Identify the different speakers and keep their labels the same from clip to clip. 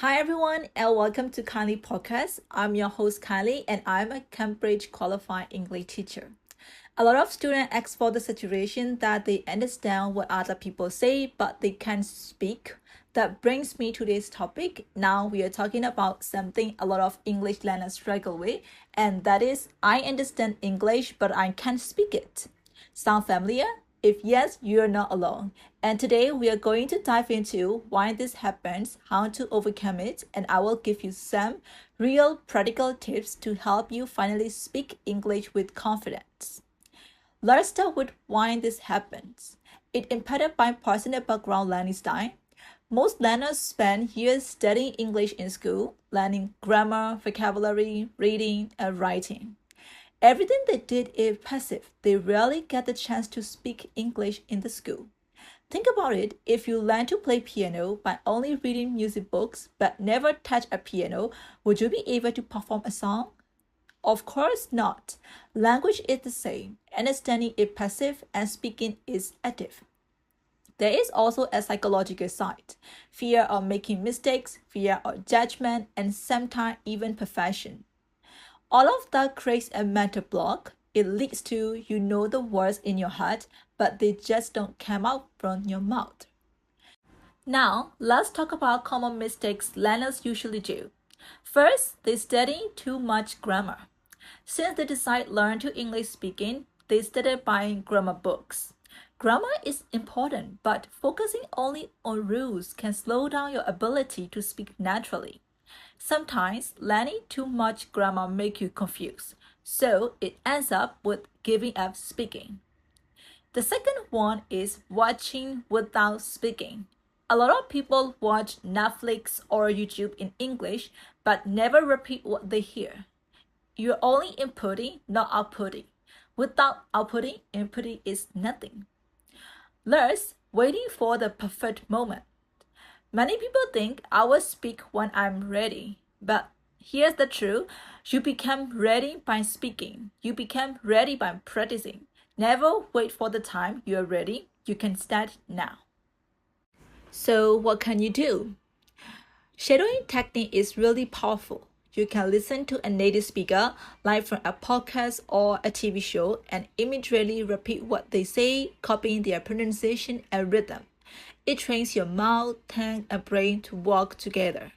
Speaker 1: Hi everyone and welcome to Kylie Podcast. I'm your host Kylie and I'm a Cambridge qualified English teacher. A lot of students export the situation that they understand what other people say but they can't speak. That brings me to this topic. Now we are talking about something a lot of English learners struggle with, and that is I understand English but I can't speak it. Sound familiar? If yes, you're not alone. And today we are going to dive into why this happens, how to overcome it, and I will give you some real practical tips to help you finally speak English with confidence. Let's start with why this happens. It's impacted by personal background learning style. Most learners spend years studying English in school, learning grammar, vocabulary, reading, and writing. Everything they did is passive. They rarely get the chance to speak English in the school. Think about it. If you learn to play piano by only reading music books but never touch a piano, would you be able to perform a song? Of course not. Language is the same. Understanding is passive and speaking is active. There is also a psychological side. Fear of making mistakes, fear of judgment, and sometimes even perfection. All of that creates a mental block. It leads to you know the words in your head, but they just don't come out from your mouth. Now, let's talk about common mistakes learners usually do. First, they study too much grammar. Since they decide to learn to English speaking, they started buying grammar books. Grammar is important, but focusing only on rules can slow down your ability to speak naturally. Sometimes learning too much grammar makes you confused, so it ends up with giving up speaking. The second one is watching without speaking. A lot of people watch Netflix or YouTube in English but never repeat what they hear. You're only inputting, not outputting. Without outputting, inputting is nothing. Thus, waiting for the perfect moment. Many people think I will speak when I'm ready, but here's the truth. You become ready by speaking. You become ready by practicing. Never wait for the time you are ready. You can start now. So what can you do? Shadowing technique is really powerful. You can listen to a native speaker, like from a podcast or a TV show, and immediately repeat what they say, copying their pronunciation and rhythm. It trains your mouth, tongue, and brain to work together.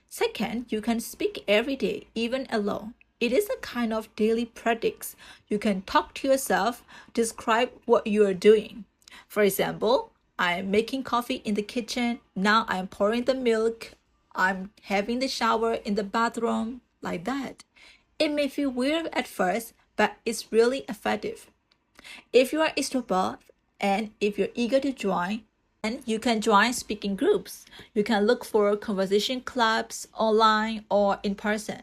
Speaker 1: Second, you can speak every day, even alone. It is a kind of daily practice. You can talk to yourself, describe what you are doing. For example, I'm making coffee in the kitchen. Now I'm pouring the milk. I'm having the shower in the bathroom, like that. It may feel weird at first, but it's really effective. If you are extrovert and if you're eager to join, and you can join speaking groups. You can look for conversation clubs online or in person.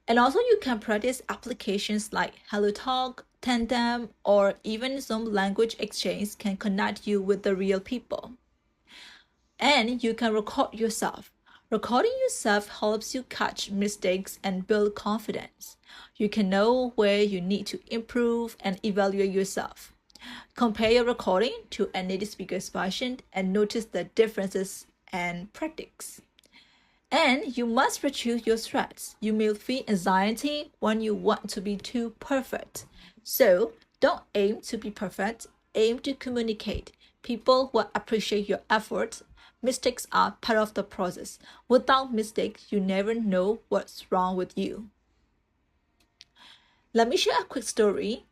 Speaker 1: And also you can practice applications like HelloTalk, Tandem, or even Zoom language exchange can connect you with the real people. And you can record yourself. Recording yourself helps you catch mistakes and build confidence. You can know where you need to improve and evaluate yourself. Compare your recording to a native speaker's version and notice the differences and practice. And you must reduce your stress. You may feel anxiety when you want to be too perfect. So don't aim to be perfect, aim to communicate. People will appreciate your effort. Mistakes are part of the process. Without mistakes, you never know what's wrong with you. Let me share a quick story.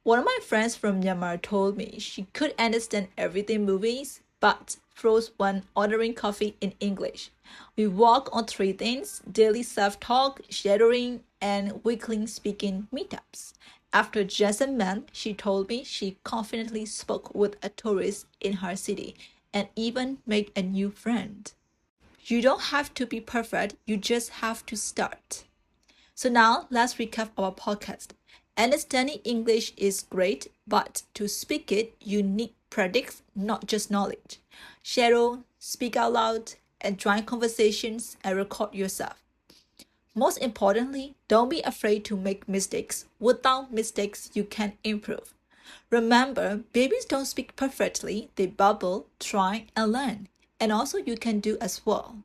Speaker 1: One of my friends from Myanmar told me she could understand everything movies, but froze when ordering coffee in English. We work on three things: daily self-talk, shadowing, and weekly speaking meetups. After just a month, she told me she confidently spoke with a tourist in her city and even made a new friend. You don't have to be perfect, you just have to start. So now let's recap our podcast. Understanding English is great, but to speak it, you need practice, not just knowledge. Shadow, speak out loud, and join conversations and record yourself. Most importantly, don't be afraid to make mistakes. Without mistakes, you can improve. Remember, babies don't speak perfectly. They bubble, try, and learn. And also you can do as well.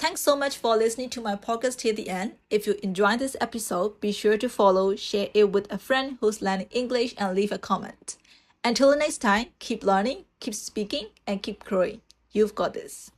Speaker 1: Thanks so much for listening to my podcast till the end. If you enjoyed this episode, be sure to follow, share it with a friend who's learning English, and leave a comment. Until next time, keep learning, keep speaking, and keep growing. You've got this.